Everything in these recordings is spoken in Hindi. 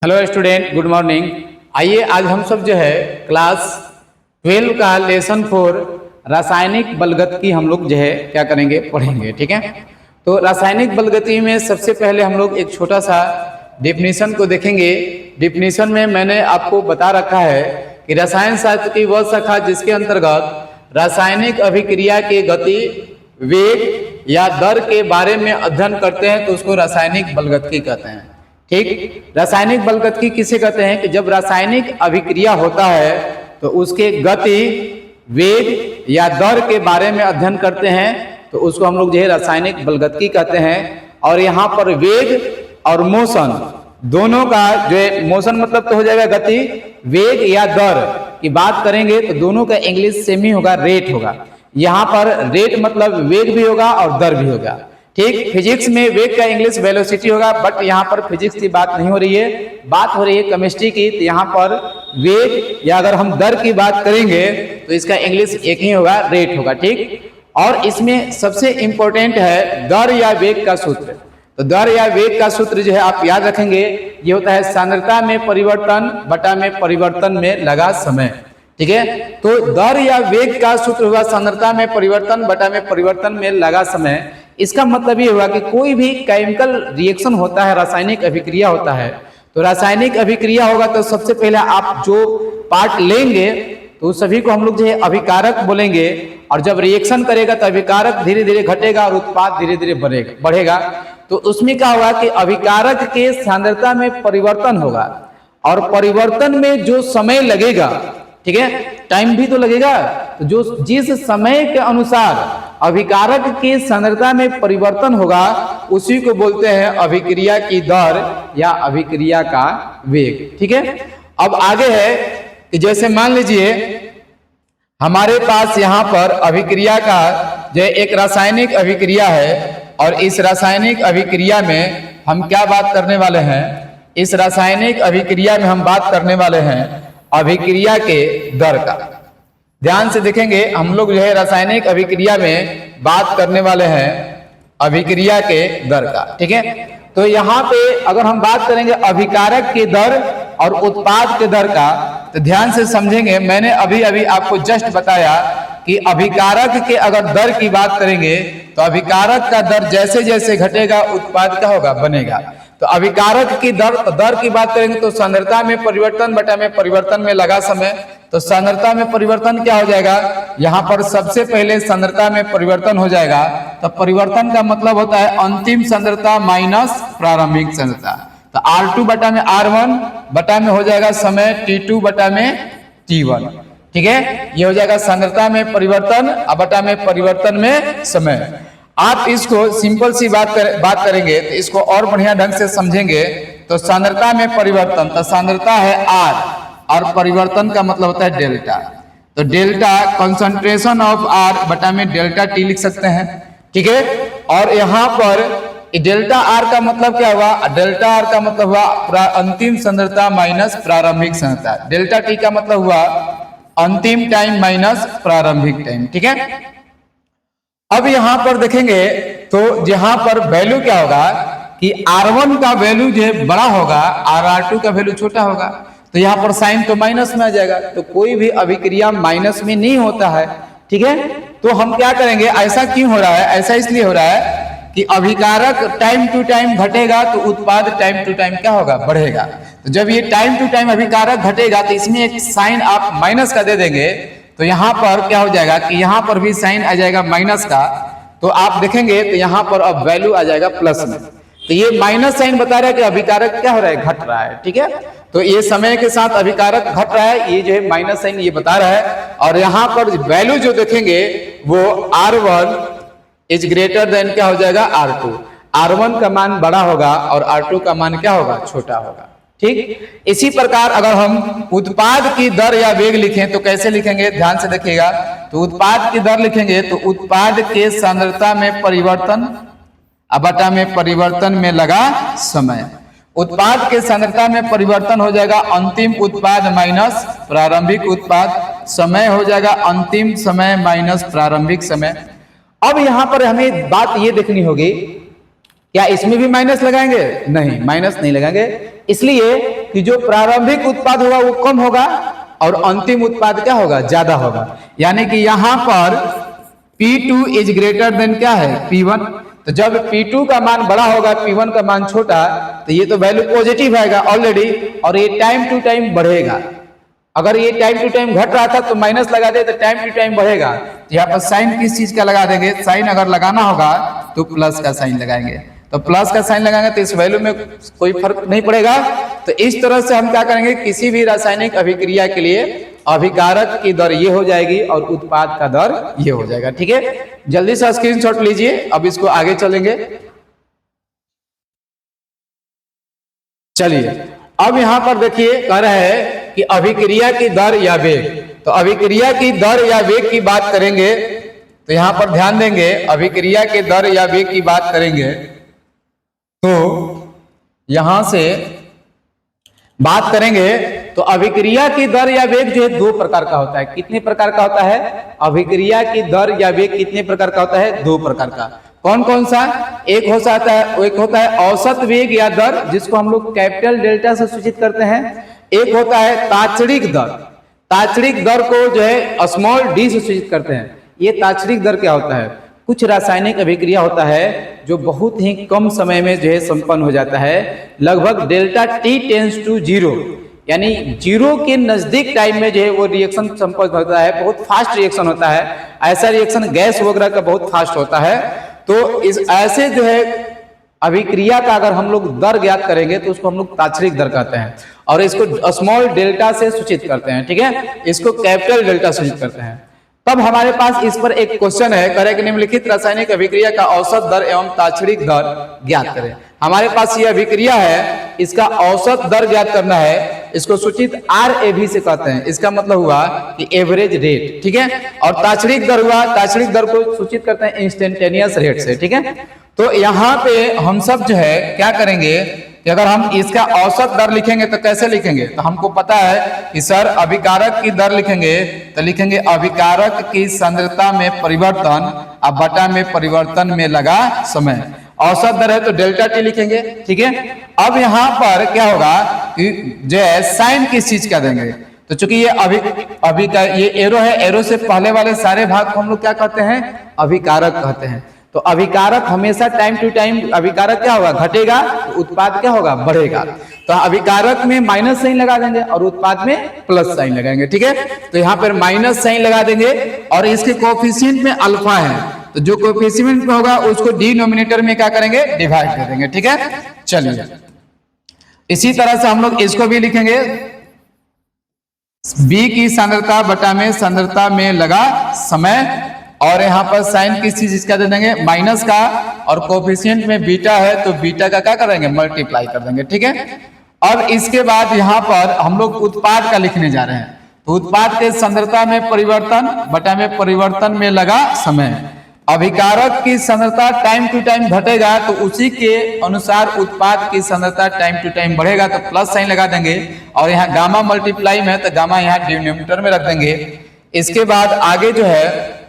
Hello student, good morning. आइए आज हम सब जो है क्लास 12 का लेसन 4 रासायनिक बलगति हम लोग जो है क्या करेंगे, पढ़ेंगे। ठीक है, तो रासायनिक बलगति में सबसे पहले हम लोग एक छोटा सा डेफिनेशन को देखेंगे। डेफिनेशन में मैंने आपको बता रखा है कि रसायन शास्त्र की वह शाखा जिसके अंतर्गत रासायनिक अभिक्रिया के गति, वेग या दर के बारे में अध्ययन करते हैं तो उसको रासायनिक बलगति कहते हैं। ठीक, रासायनिक बलगति किसे कहते हैं कि जब रासायनिक अभिक्रिया होता है तो उसके गति, वेग या दर के बारे में अध्ययन करते हैं तो उसको हम लोग जो है रासायनिक बलगति कहते हैं। और यहाँ पर वेग और मोशन दोनों का जो है, मोशन मतलब तो हो जाएगा गति, वेग या दर की बात करेंगे तो दोनों का इंग्लिश सेम ही होगा, रेट होगा। यहाँ पर रेट मतलब वेग भी होगा और दर भी होगा। ठीक, फिजिक्स में वेग का इंग्लिश वेलोसिटी होगा, बट यहाँ पर फिजिक्स की बात नहीं हो रही है, बात हो रही है केमिस्ट्री की। तो यहाँ पर वेग या अगर हम दर की बात करेंगे तो इसका इंग्लिश एक ही होगा, रेट होगा। ठीक, और इसमें सबसे इंपॉर्टेंट है दर या वेग का सूत्र। तो दर या वेग का सूत्र जो है आप याद रखेंगे, ये होता है सांद्रता में परिवर्तन बटा में परिवर्तन में लगा समय। ठीक है, तो दर या वेग का सूत्र हुआ सांद्रता में परिवर्तन बटा में परिवर्तन में लगा समय। इसका मतलब ये हुआ कि कोई भी केमिकल रिएक्शन होता है, रासायनिक अभिक्रिया होता है, तो रासायनिक अभिक्रिया होगा तो सबसे पहले आप जो पार्ट लेंगे तो सभी को हम लोग जो है अभिकारक बोलेंगे। और जब रिएक्शन करेगा तो अभिकारक धीरे धीरे घटेगा और उत्पाद धीरे धीरे बढ़ेगा। तो उसमें क्या होगा कि अभिकारक के सांद्रता में परिवर्तन होगा और परिवर्तन में जो समय लगेगा, ठीक है, टाइम भी तो लगेगा, तो जो जिस समय के अनुसार अभिकारक की सांद्रता में परिवर्तन होगा उसी को बोलते हैं अभिक्रिया की दर या अभिक्रिया का वेग। ठीक है, अब आगे है कि जैसे मान लीजिए हमारे पास यहाँ पर अभिक्रिया का जो एक रासायनिक अभिक्रिया है और इस रासायनिक अभिक्रिया में हम क्या बात करने वाले हैं, इस रासायनिक अभिक्रिया में हम बात करने वाले हैं अभिक्रिया के दर का। ध्यान से देखेंगे, हम लोग जो है रासायनिक अभिक्रिया में बात करने वाले हैं अभिक्रिया के दर का। ठीक है, तो यहाँ पे अगर हम बात करेंगे अभिकारक के दर और उत्पाद के दर का तो ध्यान से समझेंगे। मैंने अभी अभी आपको जस्ट बताया कि अभिकारक के अगर दर की बात करेंगे तो अभिकारक का दर जैसे जैसे घटेगा उत्पाद क्या होगा, बनेगा। तो अभिकारक की दर की बात करेंगे तो सांद्रता में परिवर्तन बटा में परिवर्तन में लगा समय। तो सांद्रता में परिवर्तन क्या हो जाएगा, यहाँ पर सबसे पहले सांद्रता में परिवर्तन हो जाएगा। तो परिवर्तन का मतलब होता है अंतिम सांद्रता माइनस प्रारंभिक सांद्रता। तो R2 बटा में R1 बटा में हो जाएगा समय T2 बटा में T1। ठीक है, ये हो जाएगा सांद्रता में परिवर्तन बटा में परिवर्तन में समय। आप इसको सिंपल सी बात करेंगे तो इसको और बढ़िया ढंग से समझेंगे। तो सांद्रता में परिवर्तन, तो सांद्रता है R और परिवर्तन का मतलब होता है डेल्टा। तो डेल्टा कंसंट्रेशन ऑफ R बटा में डेल्टा T लिख सकते हैं। ठीक है, और यहाँ पर डेल्टा R का मतलब क्या हुआ, डेल्टा R का मतलब हुआ अंतिम सांद्रता माइनस प्रारंभिक सांद्रता। डेल्टा T का मतलब हुआ अंतिम टाइम माइनस प्रारंभिक टाइम। ठीक है, अब यहां पर देखेंगे तो यहां पर वैल्यू क्या होगा कि R1 का वैल्यू जो है बड़ा होगा और R2 का वैल्यू छोटा होगा। तो यहाँ पर साइन तो माइनस में आ जाएगा। तो कोई भी अभिक्रिया माइनस में नहीं होता है। ठीक है, तो हम क्या करेंगे, ऐसा क्यों हो रहा है, ऐसा इसलिए हो रहा है कि अभिकारक टाइम टू टाइम घटेगा तो उत्पाद टाइम टू टाइम क्या होगा, बढ़ेगा। तो जब ये टाइम टू टाइम अभिकारक घटेगा तो इसमें एक साइन आप माइनस का दे देंगे तो यहाँ पर क्या हो जाएगा कि यहाँ पर भी साइन आ जाएगा माइनस का। तो आप देखेंगे तो यहाँ पर अब वैल्यू आ जाएगा प्लस में। तो ये माइनस साइन बता रहा है कि अभिकारक क्या हो रहा है, घट रहा है। ठीक है, तो ये समय के साथ अभिकारक घट रहा है, ये जो है माइनस साइन ये बता रहा है। और यहाँ पर वैल्यू जो देखेंगे वो R1 इज ग्रेटर देन क्या हो जाएगा, R2। R1 का मान बड़ा होगा और R2 का मान क्या होगा, छोटा होगा। ठीक, इसी प्रकार अगर हम उत्पाद की दर या वेग लिखें तो कैसे लिखेंगे, ध्यान से देखिएगा। तो उत्पाद की दर लिखेंगे तो उत्पाद के सांद्रता में परिवर्तन बटा में परिवर्तन में लगा समय। उत्पाद के सांद्रता में परिवर्तन हो जाएगा अंतिम उत्पाद माइनस प्रारंभिक उत्पाद, समय हो जाएगा अंतिम समय माइनस प्रारंभिक समय। अब यहां पर हमें बात ये देखनी होगी क्या इसमें भी माइनस लगाएंगे? नहीं, माइनस नहीं लगाएंगे, इसलिए कि जो प्रारंभिक उत्पाद होगा वो कम होगा और अंतिम उत्पाद क्या होगा? ज्यादा होगा। यानी कि यहां पर P2 इज ग्रेटर देन क्या है? P1। तो जब P2 का मान बड़ा होगा, P1 का मान छोटा, तो ये तो वैल्यू पॉजिटिव आएगा ऑलरेडी, और ये टाइम टू टाइम बढ़ेगा। अगर ये टाइम टू टाइम घट रहा था तो माइनस लगा दे, तो टाइम टू टाइम बढ़ेगा। तो यहाँ पर साइन किस चीज का लगा देंगे? साइन अगर लगाना होगा तो प्लस का साइन लगाएंगे, तो प्लस का साइन लगाएंगे तो इस वैल्यू में कोई फर्क नहीं पड़ेगा। तो इस तरह से हम क्या करेंगे? किसी भी रासायनिक अभिक्रिया के लिए अभिकारक की दर ये हो जाएगी और उत्पाद का दर ये हो जाएगा। ठीक है, जल्दी से स्क्रीनशॉट लीजिए, अब इसको आगे चलेंगे। चलिए, अब यहां पर देखिए कह रहे हैं कि अभिक्रिया की दर या वेग। तो अभिक्रिया की दर या वेग की बात करेंगे तो यहां पर ध्यान देंगे, अभिक्रिया के दर या वेग की बात करेंगे तो यहां से बात करेंगे तो अभिक्रिया की दर या वेग जो है दो प्रकार का होता है। कितने प्रकार का होता है? अभिक्रिया की दर या वेग कितने प्रकार का होता है? दो प्रकार का। कौन कौन सा? एक होता है औसत वेग या दर, जिसको हम लोग कैपिटल डेल्टा से सूचित करते हैं। एक होता है तात्क्षणिक दर। तात्क्षणिक दर को जो है स्मॉल डी से सूचित करते हैं। ये तात्क्षणिक दर क्या होता है? कुछ रासायनिक अभिक्रिया होता है जो बहुत ही कम समय में जो है संपन्न हो जाता है, लगभग delta T tends to zero, यानी जीरो के नजदीक टाइम में जो है वो रिएक्शन संपन्न होता है, बहुत फास्ट रिएक्शन होता है। ऐसा रिएक्शन गैस वगैरह का बहुत फास्ट होता है। तो इस ऐसे जो है अभिक्रिया का अगर हम लोग दर ज्ञात करेंगे तो उसको हम लोग तात्क्षणिक दर कहते हैं, और इसको स्मॉल डेल्टा से सूचित करते हैं। ठीक है, इसको कैपिटल डेल्टा सूचित करते हैं। तब हमारे पास इस पर एक क्वेश्चन है, करे कि निम्नलिखित रासायनिक अभिक्रिया का औसत दर एवं तात्क्षणिक दर ज्ञात करें। हमारे पास ये अभिक्रिया है, इसका औसत दर ज्ञात करना है, इसको सूचित RAV से कहते हैं। इसका मतलब हुआ कि एवरेज रेट। ठीक है, और तात्क्षणिक दर हुआ, तात्क्षणिक दर को सूचित करते हैं इंस्टेंटेनियस रेट से। ठीक है, तो यहाँ पे हम सब जो है क्या करेंगे कि अगर हम इसका औसत दर लिखेंगे तो कैसे लिखेंगे? तो हमको पता है कि सर अभिकारक की दर लिखेंगे तो लिखेंगे अभिकारक की सांद्रता में परिवर्तन अब बटा में परिवर्तन में लगा समय। औसत दर है तो डेल्टा टी लिखेंगे। ठीक है, अब यहाँ पर क्या होगा कि जो है साइन किस चीज का देंगे? तो चूंकि ये अभी का ये एरो है, एरो से पहले वाले सारे भाग को हम लोग क्या कहते हैं? अभिकारक कहते हैं। तो अभिकारक हमेशा टाइम टू टाइम अभिकारक क्या होगा? घटेगा, तो उत्पाद क्या होगा? बढ़ेगा। तो अभिकारक में माइनस साइन लगा देंगे और उत्पाद में प्लस साइन लगाएंगे। ठीक है, तो यहाँ पर माइनस साइन लगा देंगे और इसके कोएफिशिएंट में अल्फा है, तो जो कोएफिशिएंट में होगा उसको डिनोमिनेटर में क्या करेंगे? डिवाइड कर देंगे। ठीक है, चलिए इसी तरह से हम लोग इसको भी लिखेंगे, बी की सांद्रता बटा में सांद्रता में लगा समय, और यहाँ पर साइन किस चीज इसका दे देंगे? माइनस का, और कोएफिशिएंट में बीटा है तो बीटा का क्या करेंगे? मल्टीप्लाई कर देंगे। ठीक है, अब इसके बाद यहाँ पर हम लोग उत्पाद का लिखने जा रहे हैं। तो उत्पाद के सांद्रता में परिवर्तन बटा में परिवर्तन में लगा समय। अभिकारक की सांद्रता टाइम टू टाइम घटेगा तो उसी के अनुसार उत्पाद की सांद्रता टाइम टू टाइम बढ़ेगा, तो प्लस साइन लगा देंगे, और यहाँ गामा मल्टीप्लाई में तो गामा यहाँ डिनोमिनेटर में रख देंगे। इसके बाद आगे जो है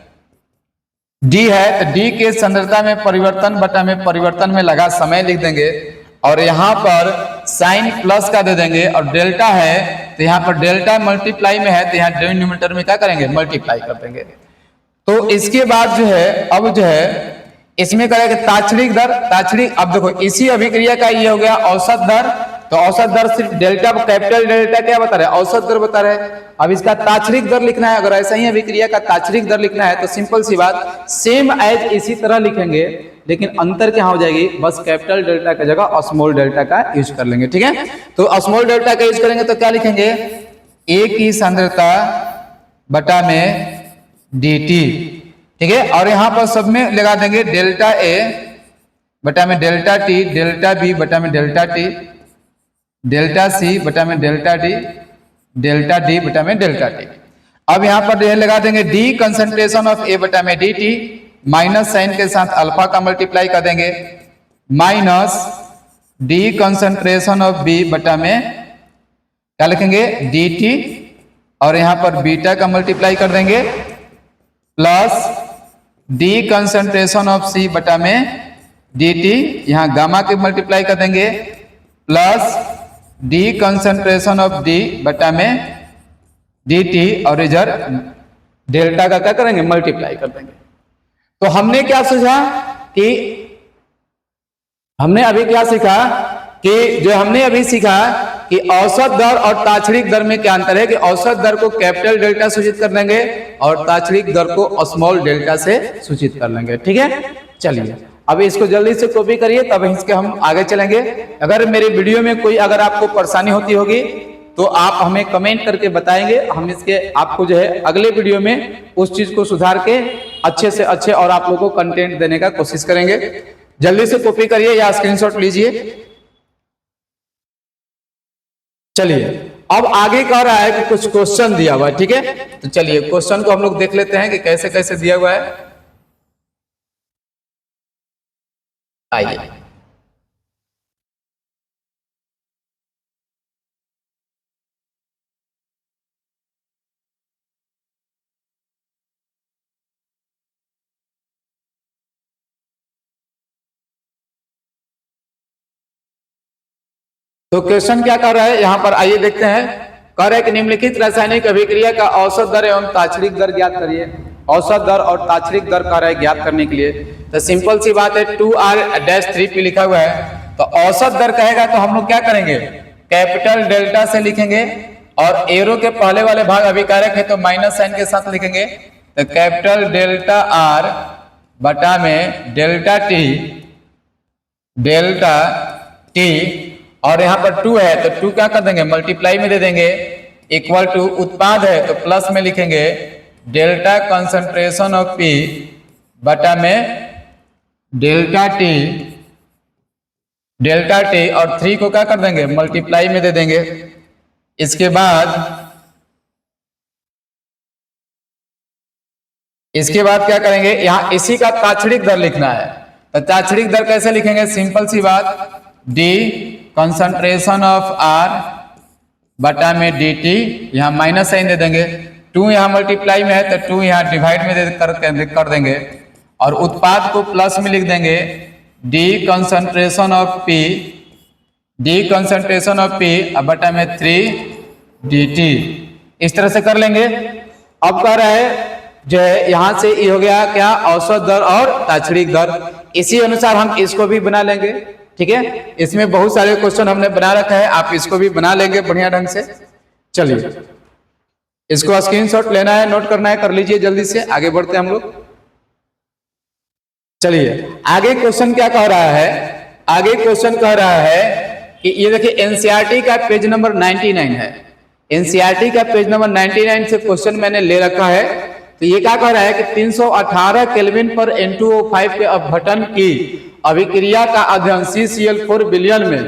डी है, तो डी के सांद्रता में परिवर्तन बटा में परिवर्तन में लगा समय लिख देंगे, और यहाँ पर साइन प्लस का दे देंगे, और डेल्टा है तो यहाँ पर डेल्टा मल्टीप्लाई में है तो यहाँ डिनोमिनेटर में क्या करेंगे? मल्टीप्लाई कर देंगे। तो इसके बाद जो है अब जो है इसमें करेंगे तात्क्षणिक दर। तात्क्षणिक, अब देखो इसी अभिक्रिया का ये हो गया औसत दर, तो औसत दर सिर्फ डेल्टा, कैपिटल डेल्टा क्या बता रहे हैं? औसत दर बता रहे हैं। अब इसका तात्क्षणिक दर लिखना है, अगर ऐसा ही अभिक्रिया का तात्क्षणिक दर लिखना है तो सिंपल सी बात सेम एज इसी तरह लिखेंगे, लेकिन अंतर क्या हो जाएगी? बस कैपिटल डेल्टा की जगह स्मॉल डेल्टा का यूज कर लेंगे। ठीक है, तो स्मॉल डेल्टा का यूज करेंगे तो क्या लिखेंगे? ए की सांद्रता बटा में dt। ठीक है, और यहाँ पर सब में लगा देंगे डेल्टा ए बटा में डेल्टा टी, डेल्टा बी बटा में डेल्टा टी, डेल्टा सी बटा में डेल्टा डी, डेल्टा डी बटा में डेल्टा टी। अब यहाँ पर लगा देंगे डी कंसंट्रेशन ऑफ ए बटा में डी टी, माइनस साइन के साथ अल्फा का मल्टीप्लाई कर देंगे, minus D concentration of B बटा में क्या लिखेंगे? डी टी, और यहाँ पर बीटा का मल्टीप्लाई कर देंगे, प्लस डी कंसंट्रेशन ऑफ सी बटा में डी टी, यहाँ गामा के मल्टीप्लाई कर देंगे, plus D concentration of D बटा में डी टी, और इधर डेल्टा का क्या करेंगे, मल्टीप्लाई कर देंगे। तो हमने क्या सोचा कि हमने अभी क्या सीखा कि जो हमने अभी सीखा कि औसत दर और ताक्षणिक दर में क्या अंतर है, कि औसत दर को कैपिटल डेल्टा सूचित कर देंगे और ताक्षणिक दर को स्मॉल डेल्टा से सूचित कर लेंगे। ठीक है, चलिए अब इसको जल्दी से कॉपी करिए, तब इसके हम आगे चलेंगे। अगर मेरे वीडियो में कोई अगर आपको परेशानी होती होगी तो आप हमें कमेंट करके बताएंगे, हम इसके आपको जो है अगले वीडियो में उस चीज को सुधार के अच्छे से अच्छे और आप लोगों को कंटेंट देने का कोशिश करेंगे। जल्दी से कॉपी करिए या स्क्रीनशॉट लीजिए। चलिए अब आगे कह रहा है कि कुछ क्वेश्चन दिया हुआ है। ठीक है, तो चलिए क्वेश्चन को हम लोग देख लेते हैं कि कैसे कैसे दिया हुआ है। आइए तो क्वेश्चन क्या कर रहा है यहाँ पर, आइए देखते हैं। कह रहा है कि निम्नलिखित रासायनिक अभिक्रिया का औसत दर एवं ताक्षणिक दर ज्ञात करिए। औसत दर और ताक्षणिक दर कह रहा है ज्ञात करने के लिए, तो सिंपल सी बात है 2R-3P लिखा हुआ है, तो औसत दर कहेगा तो हम लोग क्या करेंगे, कैपिटल डेल्टा से लिखेंगे और एरो के पहले वाले भाग अभिकारक है तो माइनस साइन के साथ लिखेंगे, तो कैपिटल डेल्टा R बटा में डेल्टा टी, और यहाँ पर 2 है तो 2 क्या कर देंगे, मल्टीप्लाई में दे देंगे, इक्वल टू उत्पाद है तो प्लस में लिखेंगे डेल्टा कंसंट्रेशन ऑफ पी बटा में डेल्टा टी, और 3 को क्या कर देंगे, मल्टीप्लाई में दे देंगे। इसके बाद क्या करेंगे, यहाँ इसी का ताक्षणिक दर लिखना है, तो ताक्षणिक दर कैसे लिखेंगे, सिंपल सी बात, डी कंसंट्रेशन ऑफ आर बटा में डी टी, यहाँ माइनस साइन दे देंगे, 2 यहाँ मल्टीप्लाई में है तो 2 यहाँ डिवाइड में कर देंगे, और उत्पाद को प्लस में लिख देंगे, डी कंसंट्रेशन ऑफ पी बटा में 3 डी टी, इस तरह से कर लेंगे। अब कह रहा है जो है यहाँ से ये हो गया क्या, औसत दर और ताक्षणिक दर, इसी अनुसार हम इसको भी बना लेंगे। ठीक है, इसमें बहुत सारे क्वेश्चन हमने बना रखा है, आप इसको भी बना लेंगे बढ़िया ढंग से। चलिए इसको स्क्रीनशॉट लेना है, नोट करना है, कर लीजिए जल्दी से, आगे बढ़ते हैं हम लोग। चलिए आगे क्वेश्चन क्या कह रहा है, आगे क्वेश्चन कह रहा है कि ये देखिए एनसीईआरटी का पेज नंबर 99 है, एनसीईआरटी का पेज नंबर 99 से क्वेश्चन मैंने ले रखा है। तो ये क्या कह रहा है कि 318 केल्विन पर N2O5 के अपघटन की अभिक्रिया का अध्ययन CCl4 विलयन में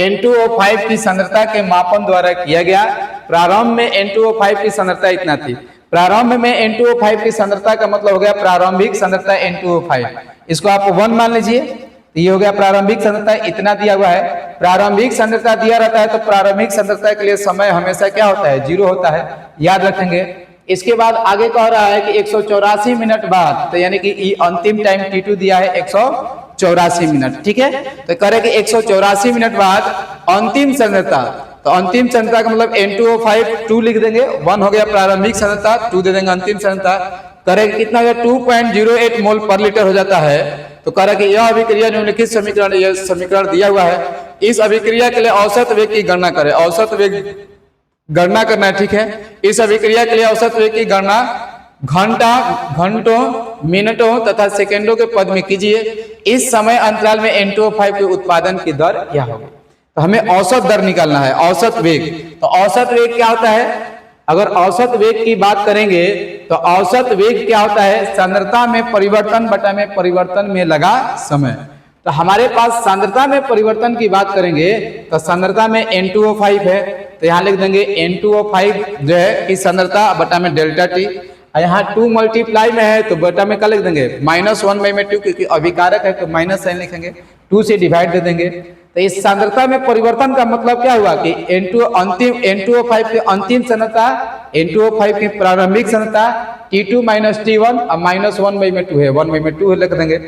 N2O5 की सांद्रता के मापन द्वारा किया गया। प्रारंभ में N2O5 की सांद्रता इतना थी, प्रारंभ में N2O5 की सांद्रता का मतलब हो गया प्रारंभिक सांद्रता N2O5, इसको आप 1 मान लीजिए, तो ये हो गया प्रारंभिक सांद्रता, इतना दिया हुआ है। प्रारंभिक सांद्रता दिया रहता है तो प्रारंभिक सांद्रता के लिए समय हमेशा क्या होता है, 0 होता है, याद रखेंगे। इसके बाद आगे कह रहा है कि 184 मिनट बाद, तो यानी कि अंतिम टाइम T2 दिया है 184 मिनट। ठीक है, तो करे कि 184 मिनट बाद अंतिम सांद्रता, तो अंतिम सांद्रता का मतलब N2O5 2 लिख देंगे, 1 हो गया प्रारंभिक सांद्रता, 2 दे देंगे अंतिम सांद्रता, करे कितना हो गया 2.08 मोल पर लीटर हो जाता है। तो कह रहा कि यह अभिक्रिया निम्नलिखित समीकरण, यह समीकरण दिया हुआ है, इस अभिक्रिया के लिए औसत वेग की गणना करें, औसत वेग गणना करना है। ठीक है, इस अभिक्रिया के लिए औसत वेग की गणना घंटों, मिनटों तथा सेकंडों के पद में कीजिए। इस समय अंतराल में N2O5 के उत्पादन की दर क्या होगी, तो हमें औसत दर निकालना है, औसत वेग। तो औसत वेग क्या होता है, अगर औसत वेग की बात करेंगे तो औसत वेग क्या होता है, सांद्रता में परिवर्तन बटा में परिवर्तन में लगा समय। तो हमारे पास सांद्रता में परिवर्तन की बात करेंगे तो सांद्रता में N2O5 है, तो यहाँ लिख देंगे N2O5 जो है कि सांद्रता बटा में डेल्टा टी, यहाँ 2 मल्टीप्लाई में है तो बटा में क्या लिख देंगे, -1/2, क्योंकि अभिकारक है तो माइनस साइन लिखेंगे, 2 से डिवाइड दे देंगे। तो इस सांद्रता में परिवर्तन का मतलब क्या हुआ कि N2O5 की अंतिम सांद्रता, N2O5 की प्रारंभिक सांद्रता T2 - T1 और -1/2 है, 1/2 लिख देंगे।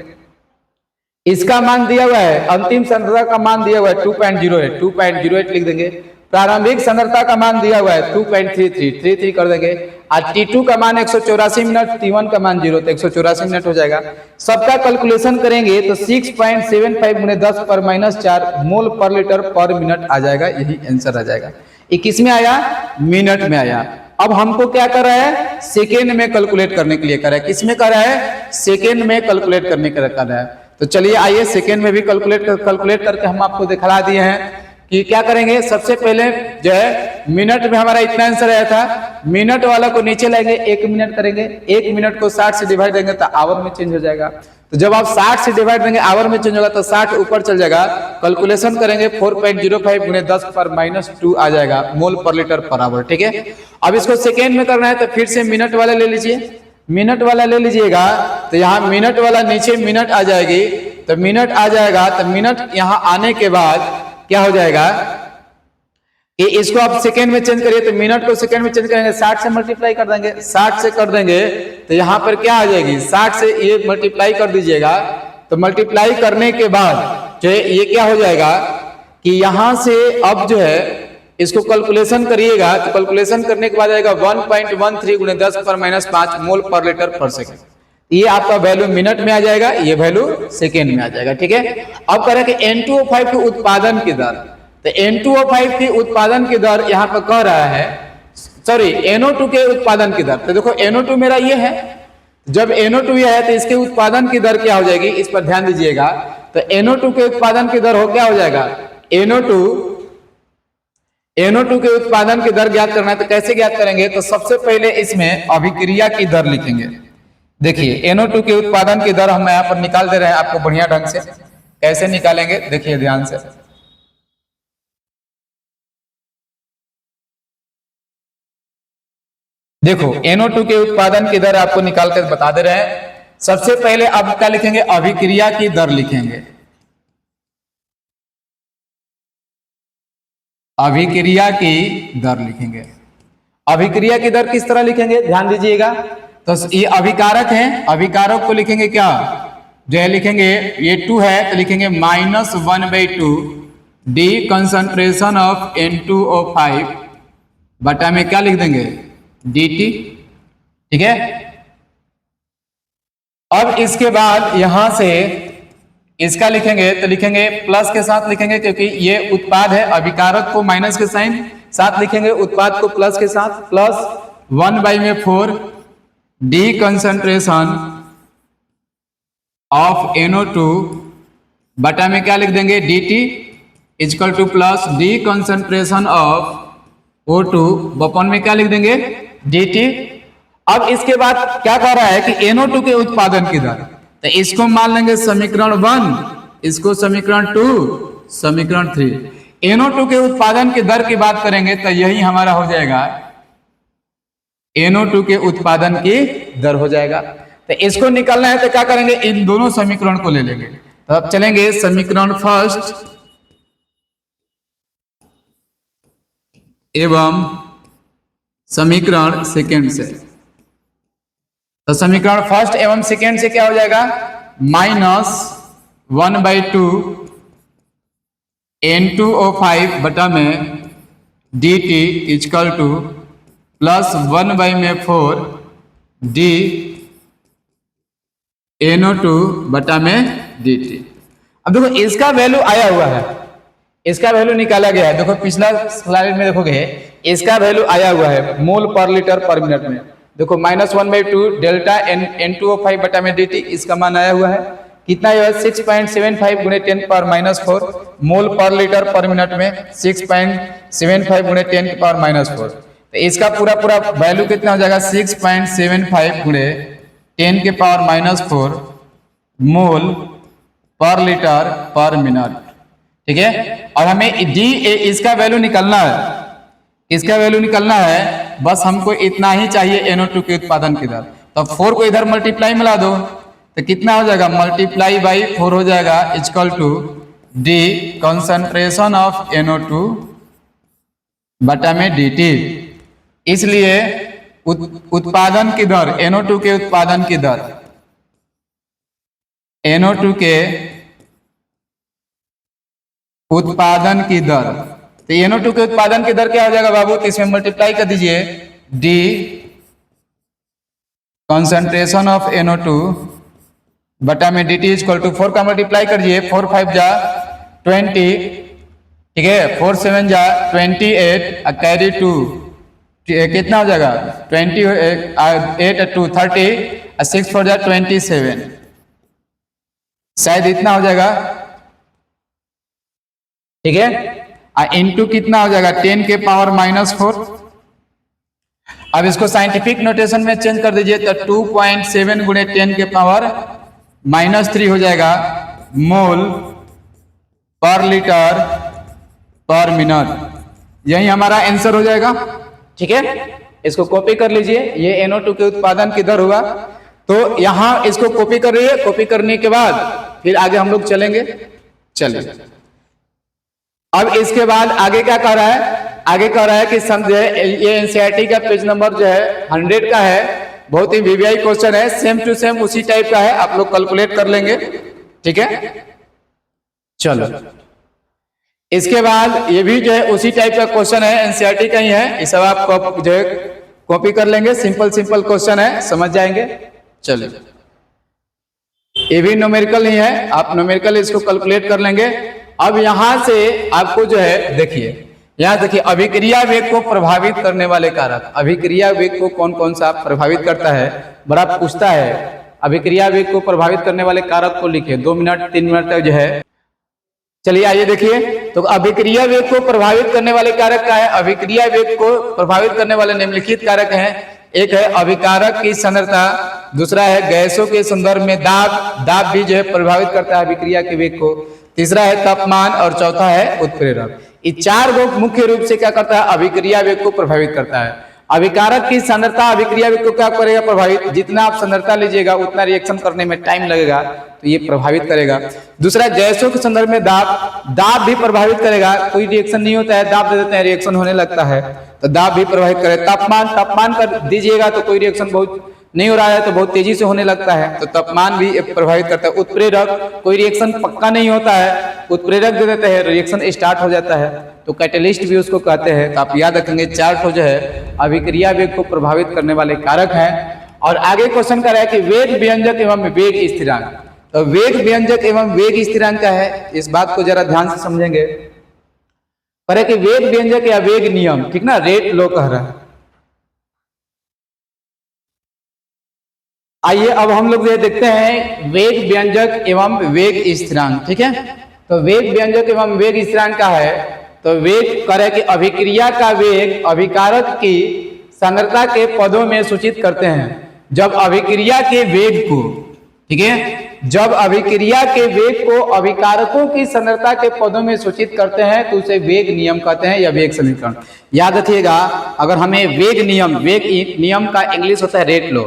इसका मान दिया हुआ है, अंतिम सांद्रता का मान दिया हुआ है 2.08, 2.08 लिख देंगे। प्रारंभिक सांद्रता का मान दिया हुआ है 2.33 कर देंगे। और T2 का मान 184 मिनट, T1 का मान 0, तो 184 मिनट हो जाएगा। सबका कैलकुलेशन करेंगे तो 6.75 गुणे 10⁻⁴ मोल पर लीटर पर मिनट आ जाएगा। यही आंसर आ जाएगा। ये किस में आया? मिनट में आया। अब हमको क्या कर रहा है? सेकेंड में कैलकुलेट करने के लिए कर रहा है। किस में कर रहा है? सेकेंड में कैलकुलेट करने के लिए कर रहा है। तो चलिए आइए सेकेंड में भी कैलकुलेट करके हम आपको दिखला दिए हैं कि क्या करेंगे। सबसे पहले जो है मिनट में हमारा इतना आंसर आया था, मिनट वाला को नीचे लाएंगे, 1 मिनट करेंगे, 1 मिनट को 60 से डिवाइड देंगे तो आवर में चेंज हो जाएगा। तो जब आप 60 से डिवाइड देंगे आवर में चेंज होगा तो 60 ऊपर चल जाएगा। कैलकुलेशन करेंगे 4.05 गुणे 10⁻² आ जाएगा मोल पर लीटर पर आवर। ठीक है, अब इसको सेकेंड में करना है तो फिर से मिनट वाला ले लीजिए, मिनट वाला ले लीजिएगा तो यहाँ मिनट वाला नीचे मिनट आ जाएगी, तो मिनट आ जाएगा। तो मिनट यहाँ आने के बाद क्या हो जाएगा कि इसको आप सेकेंड में चेंज करिए, तो मिनट को सेकेंड में चेंज करेंगे, 60 से मल्टीप्लाई कर देंगे, 60 से कर देंगे तो यहाँ पर क्या आ जाएगी, 60 से ये मल्टीप्लाई कर दीजिएगा। तो मल्टीप्लाई करने के बाद जो है ये क्या हो जाएगा कि यहाँ से अब जो है इसको कैलकुलेशन करिएगा, तो कैलकुलेशन करने के बाद आएगा 1.13 गुणे 10⁻⁵ मोल पर लीटर पर सेकेंड। ये आपका वैल्यू मिनट में आ जाएगा, ये वैल्यू सेकेंड में आ जाएगा। ठीक है, अब कह रहे हैं कि N2O5 के उत्पादन की दर, तो N2O5 के उत्पादन की दर यहाँ पर कह रहा है, सॉरी NO2 के उत्पादन की दर। तो देखो NO2 मेरा ये है, जब NO2 ये है तो इसके उत्पादन की दर क्या हो जाएगी, इस पर ध्यान दीजिएगा। तो NO2 के उत्पादन की दर हो क्या हो जाएगा, NO2 के उत्पादन की दर ज्ञात करना है। तो कैसे ज्ञात करेंगे, तो सबसे पहले इसमें अभिक्रिया की दर लिखेंगे। देखिए NO2 के उत्पादन की दर हम यहाँ पर निकाल दे रहे हैं आपको बढ़िया ढंग से। कैसे निकालेंगे देखिए ध्यान से, देखो NO2 के उत्पादन की दर आपको निकाल कर बता दे रहे हैं। सबसे पहले अब क्या लिखेंगे, अभिक्रिया की दर लिखेंगे। अभिक्रिया की दर लिखेंगे। अभिक्रिया की दर किस तरह लिखेंगे ध्यान दीजिएगा। तो ये अभिकारक है, अभिकारक को लिखेंगे क्या, जो है लिखेंगे ये 2 है तो लिखेंगे -1/2 डी कंसंट्रेशन ऑफ N2O5 बटा में क्या लिख देंगे dt। ठीक है, अब इसके बाद यहां से इसका लिखेंगे तो लिखेंगे प्लस के साथ लिखेंगे, क्योंकि ये उत्पाद है, अभिकारक को माइनस के साइन साथ लिखेंगे, उत्पाद को प्लस के साथ, plus 1/4 D concentration of NO2 बटा में क्या लिख देंगे dt equal two plus D concentration of O2 Bipin में क्या लिख देंगे dt। अब इसके बाद क्या कह रहा है कि NO2 के उत्पादन की दर, तो इसको मान लेंगे समीकरण 1, इसको समीकरण 2, समीकरण 3। NO2 के उत्पादन की दर की बात करेंगे तो यही हमारा हो जाएगा NO2 के उत्पादन की दर हो जाएगा। तो इसको निकालना है तो क्या करेंगे, इन दोनों समीकरण को ले लेंगे। तो अब चलेंगे समीकरण फर्स्ट एवं समीकरण सेकेंड से। तो समीकरण फर्स्ट एवं सेकेंड से क्या हो जाएगा, -1/2 N2O5 बटा में dt equal two plus 1/4 D NO2 बटा में dt। अब देखो इसका वैल्यू आया हुआ है, इसका वैल्यू निकाला गया है। देखो पिछला स्लाइड में देखोगे इसका वैल्यू आया हुआ है मोल पर लीटर पर मिनट में। देखो -1/2 डेल्टा N2O5 बटा में dt, इसका मान आया हुआ है कितना है 6.75 गुणे 10⁻⁴ मोल पर लीटर पर मिनट में 6.75 गुणे 10⁻⁴। तो इसका पूरा वैल्यू कितना हो जाएगा 6.75 गुणे 10⁻⁴ मोल पर लीटर पर मिनट। ठीक है, और हमें डी इसका वैल्यू निकलना है, इसका वैल्यू निकलना है, बस हमको इतना ही चाहिए NO2 के उत्पादन की दर। तो 4 को इधर मल्टीप्लाई मिला दो तो कितना हो जाएगा, मल्टीप्लाई बाई 4 हो जाएगा equal to D concentration of NO2 बटा में dt। इसलिए उत्पादन की दर NO2 के उत्पादन की दर, NO2 के उत्पादन की दर, तो NO2 के उत्पादन की दर क्या हो जाएगा बाबू, तो इसमें मल्टीप्लाई कर दीजिए डी कॉन्सेंट्रेशन ऑफ NO2 बटा में dt इक्वल टू 4 का मल्टीप्लाई करिए, 4 5 जा 20, ठीक है, 4 7 जा 28 कैरी 2, कितना हो जाएगा 28 2 30 6 4 जा 27, शायद इतना हो जाएगा, ठीक है। इनटू कितना हो जाएगा 10 के पावर -4। अब इसको साइंटिफिक नोटेशन में चेंज कर दीजिए तो 2.7 गुणे 10 के पावर -3 हो जाएगा मोल पर लीटर पर मिनट। यही हमारा आंसर हो जाएगा, ठीक है। इसको कॉपी कर लीजिए, ये NO2 के उत्पादन की दर हुआ। तो यहां इसको कॉपी कर रही है, कॉपी करने के बाद फिर आगे हम लोग चलेंगे। चलिए अब इसके बाद आगे क्या कह रहा है, आगे कह रहा है कि समझे ये एनसीईआरटी का पेज नंबर जो है 100 का है, बहुत ही वीवीआई क्वेश्चन है, सेम टू सेम उसी टाइप का है, आप लोग कैलकुलेट कर लेंगे, ठीक है। चलो इसके बाद ये भी जो है उसी टाइप का क्वेश्चन है, एनसीईआरटी का ही है, ये सब आप जो है कॉपी कर लेंगे, सिंपल सिंपल क्वेश्चन है, समझ जाएंगे। चलिए ये भी न्यूमेरिकल ही है, आप न्यूमेरिकल इसको कैलकुलेट कर लेंगे। अब यहां से आपको जो है देखिए, यहां देखिए अभिक्रिया वेग को प्रभावित करने वाले कारक, अभिक्रिया वेग को कौन कौन सा प्रभावित करता है, बड़ा पूछता है। अभिक्रिया वेग को प्रभावित करने वाले कारक को लिखिए, 2 मिनट 3 मिनट तक जो है। चलिए आइए देखिए, तो अभिक्रिया वेग को प्रभावित करने वाले कारक क्या है, अभिक्रिया वेग को प्रभावित करने वाले निम्नलिखित कारक हैं। एक है अभिकारक की सांद्रता, दूसरा है गैसों के संदर्भ में दाब, दाब भी जो है प्रभावित करता है अभिक्रिया के वेग को, तीसरा है तापमान और चौथा है उत्प्रेरक। ये 4 गो मुख्य रूप से क्या करता है, अभिक्रिया वेग को प्रभावित करता है। अभिकारक की सांद्रता अभिक्रिया वेग को क्या करेगा, प्रभावित, जितना आप सांद्रता लीजिएगा उतना रिएक्शन करने में टाइम लगेगा, तो ये प्रभावित करेगा। दूसरा गैसों के संदर्भ में दाब, दाब भी प्रभावित करेगा, कोई रिएक्शन नहीं होता है, दाब दे देते हैं रिएक्शन होने लगता है, तो दाब भी प्रभावित करेगा। तापमान, तापमान कर दीजिएगा तो कोई रिएक्शन बहुत नहीं हो रहा है तो बहुत तेजी से होने लगता है, तो तापमान भी प्रभावित करता है। उत्प्रेरक, कोई रिएक्शन पक्का नहीं होता है, उत्प्रेरक दे देते हैं, रिएक्शन स्टार्ट हो जाता है, तो कैटलिस्ट भी उसको कहते हैं। तो आप याद रखेंगे 4 ठो जो है अभिक्रिया वेग को प्रभावित करने वाले कारक हैं। और आगे क्वेश्चन कर रहा है कि वेग व्यंजक एवं वेग स्थिरांक, तो वेग व्यंजक एवं वेग स्थिरांक क्या है, इस बात को जरा ध्यान से समझेंगे। कह कि वेग व्यंजक या वेग नियम, ठीक ना, रेट लो कह रहा है। आइए अब हम लोग ये देखते हैं वेग व्यंजक एवं वेग स्थिरांक, ठीक है। तो वेग व्यंजक एवं वेग स्थिरांक का है, तो वेग करे कि अभिक्रिया का वेग अभिकारक की सांद्रता के पदों में सूचित करते हैं। जब अभिक्रिया के वेग को, ठीक है, जब अभिक्रिया के वेग को अभिकारकों की सांद्रता के पदों में सूचित करते हैं तो उसे वेग नियम कहते हैं या वेग समीकरण। याद रखिएगा, अगर हमें वेग नियम, वेग नियम का इंग्लिश होता है रेट लो,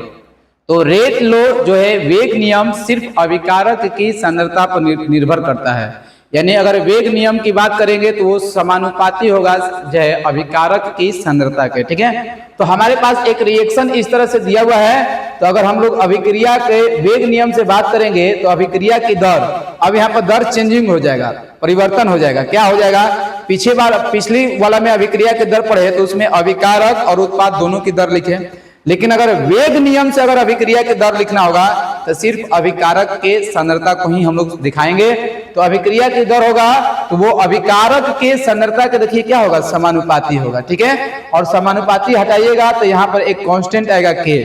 तो रेट लो जो है वेग नियम सिर्फ अभिकारक की सांद्रता पर निर्भर करता है। यानी अगर वेग नियम की बात करेंगे तो वो समानुपाती होगा जो है अभिकारक की सांद्रता के, ठीक है। तो हमारे पास एक रिएक्शन इस तरह से दिया हुआ है, तो अगर हम लोग अभिक्रिया के वेग नियम से बात करेंगे तो अभिक्रिया की दर, अब यहाँ पर दर चेंजिंग हो जाएगा, परिवर्तन हो जाएगा। क्या हो जाएगा, पीछे बार पिछली वाला में अभिक्रिया की दर पढ़े तो उसमें अभिकारक और उत्पाद दोनों की दर लिखे, लेकिन अगर वेग नियम से अगर अभिक्रिया की दर लिखना होगा तो सिर्फ अभिकारक के सांद्रता को ही हम लोग दिखाएंगे। तो अभिक्रिया की दर होगा तो वो अभिकारक के सांद्रता के देखिए क्या होगा, समानुपाती होगा, ठीक है। और समानुपाती हटाइएगा तो यहाँ पर एक कांस्टेंट आएगा के,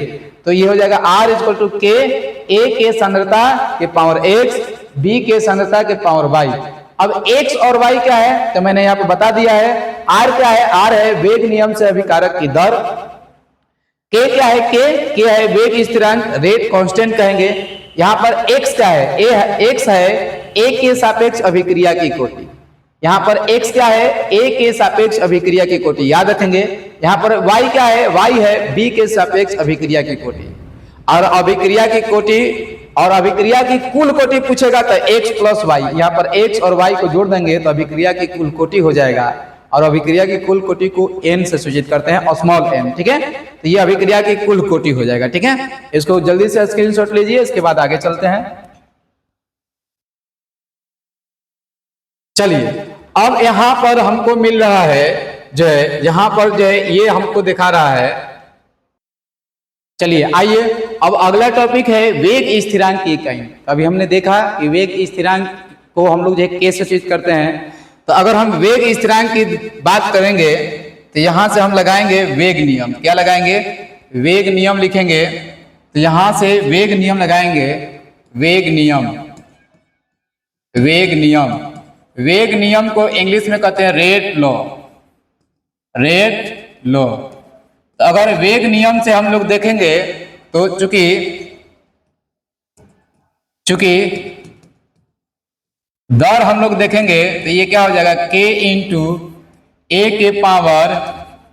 तो ये हो जाएगा R इक्वल टू के, ए के सांद्रता के पावर x, बी के सांद्रता के पावर y। अब x और y क्या है तो मैंने यहाँ पर बता दिया है। R क्या है, R है वेग नियम से अभिकारक की दर, K क्या है, K है वेग स्थिरांक, रेट कांस्टेंट कहेंगे। यहाँ पर X क्या है, X है A के सापेक्ष अभिक्रिया की कोटि, यहाँ पर X क्या है, A के सापेक्ष अभिक्रिया की कोटि, याद रखेंगे। यहाँ पर Y क्या है, Y है B के सापेक्ष अभिक्रिया की कोटि। और अभिक्रिया की कोटि और अभिक्रिया की कुल कोटि पूछेगा तो X प्लस Y, यहाँ पर X और Y को जोड़ देंगे तो अभिक्रिया की कुल कोटि हो जाएगा। और अभिक्रिया की कुल कोटि को n से सूचित करते हैं, स्मॉल n, ठीक है। तो ये अभिक्रिया की कुल कोटि हो जाएगा, ठीक है। इसको जल्दी से स्क्रीनशॉट लीजिए, इसके बाद आगे चलते हैं। चलिए अब यहाँ पर हमको मिल रहा है जो है, यहाँ पर जो है ये हमको दिखा रहा है। चलिए आइए अब अगला टॉपिक है वेग स्थिरांक की इकाई। अभी हमने देखा कि वेग स्थिरांक को हम लोग जो है कैसे चीज करते हैं। तो अगर हम वेग स्थिरांक की बात करेंगे तो यहां से हम लगाएंगे वेग नियम। क्या लगाएंगे? वेग नियम लिखेंगे। तो यहां से वेग नियम लगाएंगे। वेग नियम, वेग नियम, वेग नियम को इंग्लिश में कहते हैं रेट लॉ। Rate law. तो अगर वेग नियम से हम लोग देखेंगे तो चूंकि दर हम लोग देखेंगे तो ये क्या हो जाएगा, k इंटू ए के पावर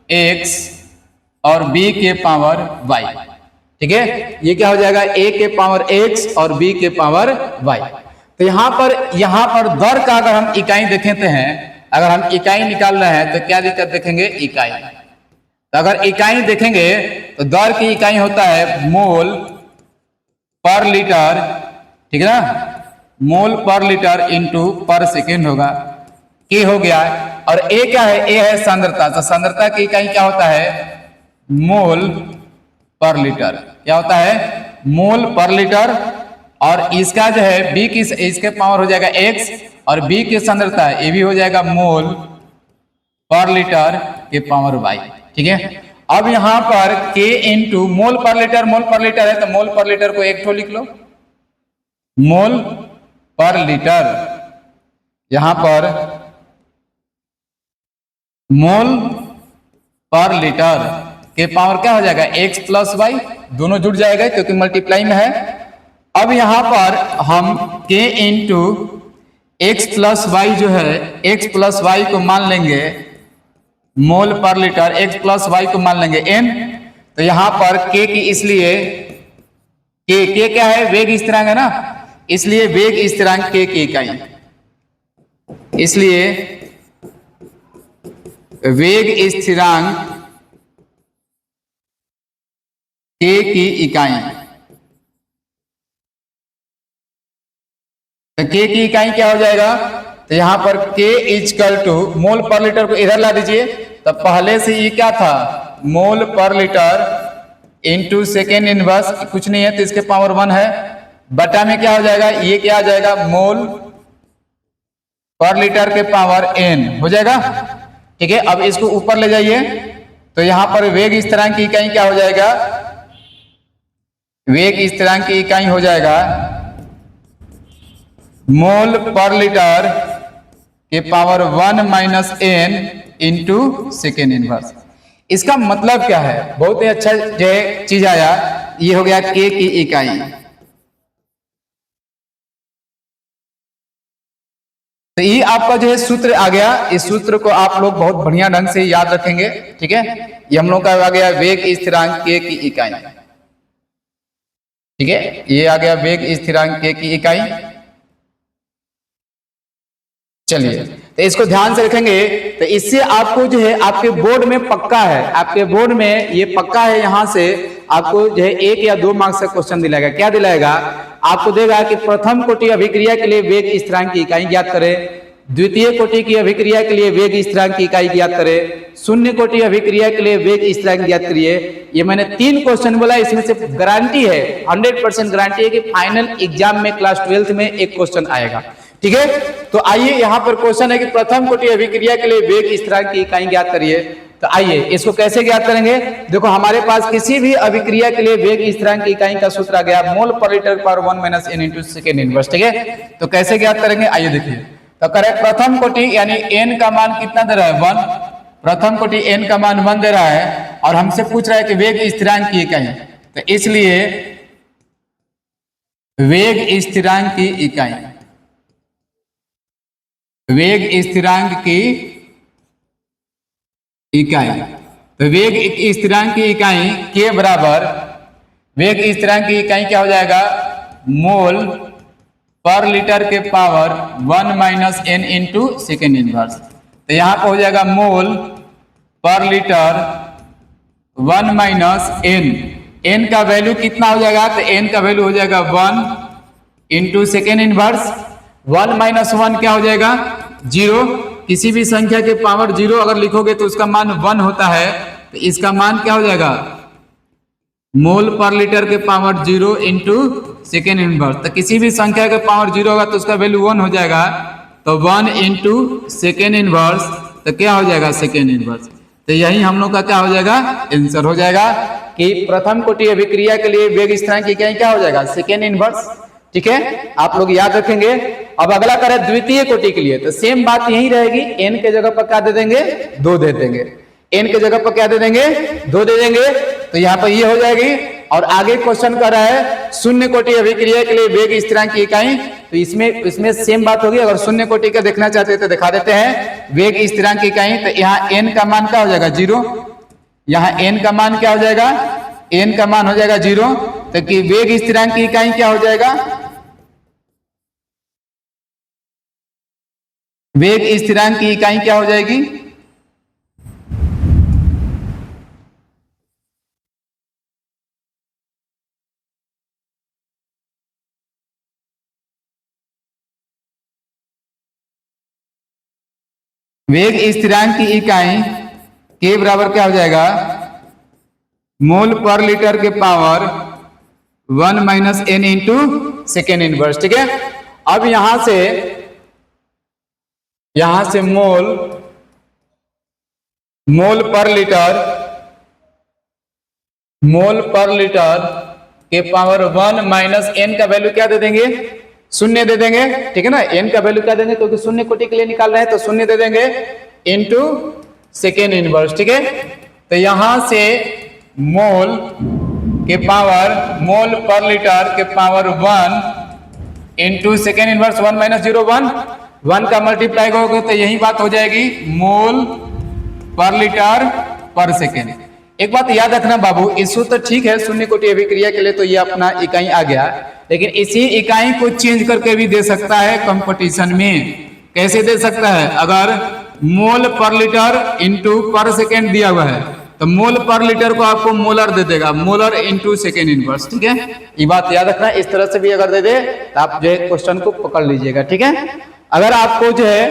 x और b के पावर y। ठीक है, ये क्या हो जाएगा, a के पावर x और b के पावर y। तो यहाँ पर दर का अगर हम इकाई देखेते हैं, अगर हम इकाई निकाल रहे हैं तो क्या दिक्कत देखेंगे, इकाई। तो अगर इकाई देखेंगे तो दर की इकाई होता है मोल पर लीटर। ठीक है ना, मोल पर लीटर इंटू पर सेकेंड होगा, के हो गया। और ए क्या है, ए है सांद्रता। तो सांद्रता की इकाई क्या होता है, मोल पर लीटर। क्या होता है, मोल पर लीटर। और इसका जो है बी की, इसके पावर हो जाएगा x और बी की सांद्रता ये भी हो जाएगा मोल पर लीटर के पावर y। ठीक है, अब यहां पर k इंटू मोल पर लीटर है तो मोल पर लीटर को एक ठो लिख लो, मोल पर लीटर। यहां पर मोल पर लीटर के पावर क्या हो जाएगा, x प्लस वाई, दोनों जुड़ जाएगा क्योंकि मल्टीप्लाई में है। अब यहां पर हम k into X plus Y जो है, x प्लस वाई को मान लेंगे मोल पर लीटर, x प्लस वाई को मान लेंगे n। तो यहां पर k की, इसलिए k क्या है, वेग स्थिरांक है ना, इसलिए वेग स्थिरांक k की इकाई, इसलिए वेग स्थिरांक k की इकाई। तो k की इकाई क्या हो जाएगा, तो यहां पर k इजकल टू मोल पर लीटर को इधर ला दीजिए। तो पहले से ये क्या था, मोल पर लीटर इंटू सेकेंड इनवर्स, कुछ नहीं है तो इसके पावर 1 है, बटा में क्या हो जाएगा, ये क्या आ जाएगा, मोल पर लीटर के पावर n हो जाएगा। ठीक है, अब इसको ऊपर ले जाइए तो यहां पर वेग स्थिरांक की इकाई क्या हो जाएगा, वेग स्थिरांक की इकाई हो जाएगा मोल पर लीटर के power 1 minus n into second inverse. इसका मतलब क्या है, बहुत ही अच्छा जो है चीज आया, ये हो गया k की इकाई। तो ये आपका जो है सूत्र आ गया। इस सूत्र को आप लोग बहुत बढ़िया ढंग से याद रखेंगे। ठीक है, ये हम लोग का आ गया वेग स्थिरांक k की इकाई। ठीक है, ये आ गया वेग स्थिरांक k की इकाई। चलिए, तो इसको ध्यान से रखेंगे। तो इससे आपको जो है आपके बोर्ड में पक्का है, आपके बोर्ड में ये पक्का है, यहां से आपको जो है 1 या 2 मार्क्स का क्वेश्चन दिलाएगा। क्या दिलाएगा, आपको देगा कि प्रथम कोटि अभिक्रिया के लिए वेग स्थिरांक की इकाई ज्ञात करें, द्वितीय कोटि की अभिक्रिया के लिए वेग स्थिरांक की इकाई ज्ञात करें, शून्य कोटि अभिक्रिया के लिए वेग स्थिरांक ज्ञात करिए। ये मैंने 3 क्वेश्चन बोला, इसमें से गारंटी है, 100% गारंटी है कि फाइनल एग्जाम में क्लास 12th में एक क्वेश्चन आएगा। ठीक है, तो आइए यहां पर क्वेश्चन है कि प्रथम कोटि अभिक्रिया के लिए वेग स्थिरांक की इकाई ज्ञात करिए। तो आइए इसको कैसे ज्ञात करेंगे, देखो हमारे पास किसी भी अभिक्रिया के लिए वेग स्थिरांक की इकाई का सूत्र आ गया मोल पर लीटर पर 1 minus n into second inverse. ठीक है, तो कैसे ज्ञात करेंगे, आइए देखिए। तो करें प्रथम कोटि यानी n का मान कितना दे रहा है, 1। प्रथम कोटि n का मान 1 दे रहा है और हमसे पूछ रहा है कि वेग स्थिरांक की इकाई। तो इसलिए वेग स्थिरांक की इकाई, वेग स्थिरांक की इकाई, तो वेग स्थिरांक की इकाई के बराबर, वेग स्थिरांक की इकाई क्या हो जाएगा, मोल पर लीटर के power 1 minus n into second inverse. तो यहां पर हो जाएगा मोल पर लीटर 1 माइनस n का वैल्यू कितना हो जाएगा, तो n का वैल्यू हो जाएगा 1 इंटू सेकेंड इनवर्स। 1 माइनस 1 क्या हो जाएगा, 0, किसी भी संख्या के पावर 0 अगर लिखोगे तो उसका मान 1 होता है, तो इसका मान क्या हो जाएगा, मोल पर लीटर के पावर 0 इंटू सेकेंड इनवर्स। तो किसी भी संख्या के पावर 0 होगा तो उसका वैल्यू 1 हो जाएगा, तो 1 इंटू सेकेंड इनवर्स, तो क्या हो जाएगा, सेकेंड इनवर्स। तो यही हम लोग का क्या हो जाएगा, आंसर हो जाएगा कि प्रथम कोटि अभिक्रिया के लिए वेग स्थिरांक की इकाई क्या हो जाएगा, सेकेंड इनवर्स। ठीक है, आप लोग याद रखेंगे। अब अगला करें द्वितीय कोटि के लिए, तो सेम बात यही रहेगी, n के जगह पर क्या दे देंगे, 2 दे देंगे, n के जगह पर क्या दे देंगे, 2 दे देंगे, तो यहाँ पर ये हो जाएगी। और आगे क्वेश्चन कर रहा है शून्य कोटि अभिक्रिया के लिए वेग स्थिरांक की इकाई, तो इसमें सेम बात होगी। अगर शून्य कोटि का देखना चाहते हैं तो दिखा देते हैं वेग स्थिरांक की इकाई। तो यहाँ n का मान क्या हो जाएगा, 0, यहाँ n का मान क्या हो जाएगा, n का मान हो जाएगा 0, तो कि वेग स्थिरांक की इकाई क्या हो जाएगा, वेग स्थिरांक की इकाई क्या हो जाएगी, वेग स्थिरांक की इकाई के बराबर क्या हो जाएगा, मोल पर लीटर के power 1 minus n into second inverse. ठीक है, अब यहां से मोल पर लीटर के पावर 1 माइनस n का वैल्यू क्या दे देंगे, 0 दे देंगे। ठीक है ना, n का वैल्यू क्या देंगे, क्योंकि शून्य कोटि के लिए निकाल रहे हैं तो 0 दे देंगे इंटू सेकेंड इनवर्स। ठीक है, तो यहां से मोल पर लीटर के power 1 into second inverse 1 minus 0 1 का मल्टीप्लाई करोगे तो यही बात हो जाएगी, मोल पर लीटर पर सेकेंड। एक बात याद रखना बाबू, इसको तो ठीक है शून्य कोटि अभिक्रिया के लिए तो ये अपना इकाई आ गया, लेकिन इसी इकाई को चेंज करके भी दे सकता है कंपटीशन में। कैसे दे सकता है, अगर मोल पर लीटर इंटू पर सेकेंड दिया हुआ है तो मोल पर लीटर को आपको मोलर दे देगा, मोलर इंटू सेकेंड इनवर्स। ठीक है, ये बात याद रखना। इस तरह से भी अगर दे दे तो आप जो है क्वेश्चन को पकड़ लीजिएगा। ठीक है, अगर आपको जो है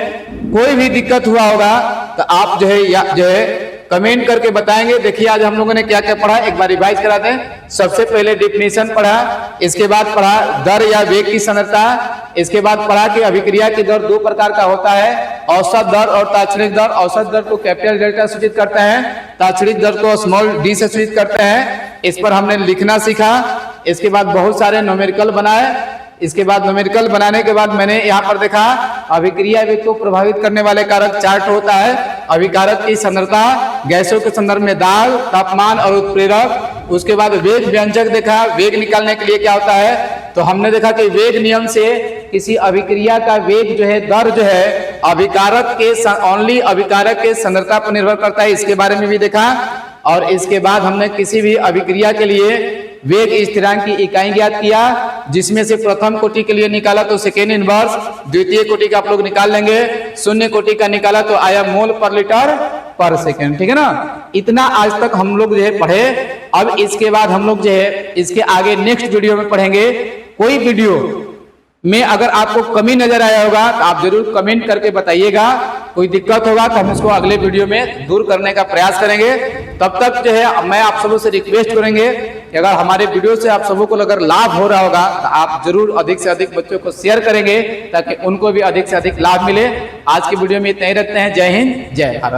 कोई भी दिक्कत हुआ होगा तो आप जो है कमेंट करके बताएंगे। देखिए आज हम लोगों ने क्या क्या पढ़ा, एक बार रिवाइज करा दें। सबसे पहले डेफिनेशन पढ़ा, इसके बाद पढ़ा दर या वेग की सांद्रता, इसके बाद पढ़ा कि अभिक्रिया की दर 2 प्रकार का होता है, औसत दर और तात्क्षणिक दर। औसत दर को कैपिटल डेल्टा सूचित करते हैं, तात्क्षणिक दर को स्मॉल डी से सूचित करते हैं। इस पर हमने लिखना सीखा। इसके बाद बहुत सारे न्यूमेरिकल बनाए। इसके बाद न्यूमेरिकल बनाने के बाद मैंने यहाँ पर देखा अभिक्रिया वेग को प्रभावित करने वाले कारक चार्ट होता है, अभिकारक की सांद्रता, गैसों के संदर्भ में दाब, तापमान और उत्प्रेरक। उसके बाद वेग व्यंजक देखा, वेग निकालने के लिए क्या होता है, तो हमने देखा कि वेग नियम से किसी अभिक्रिया का वेग जो है, दर जो है अभिकारक के सांद्रता पर निर्भर करता है, इसके बारे में भी देखा। और इसके बाद हमने किसी भी अभिक्रिया के लिए वेग स्थिरांक की इकाई ज्ञात किया, जिसमें से प्रथम कोटि के लिए निकाला तो सेकेंड इनवर्स, द्वितीय कोटि का आप लोग निकाल लेंगे, शून्य कोटि का निकाला तो आया मोल पर लीटर पर सेकेंड। ठीक है ना, इतना आज तक हम लोग जो है पढ़े। अब इसके बाद हम लोग जो है इसके आगे नेक्स्ट वीडियो में पढ़ेंगे। कोई वीडियो में अगर आपको कमी नजर आया होगा तो आप जरूर कमेंट करके बताइएगा, कोई दिक्कत होगा तो हम उसको अगले वीडियो में दूर करने का प्रयास करेंगे। तब तक जो है मैं आप सबों से रिक्वेस्ट करेंगे कि अगर हमारे वीडियो से आप सबों को अगर लाभ हो रहा होगा तो आप जरूर अधिक से अधिक बच्चों को शेयर करेंगे ताकि उनको भी अधिक से अधिक लाभ मिले। आज की वीडियो में इतना ही रखते हैं। जय हिंद, जय भारत।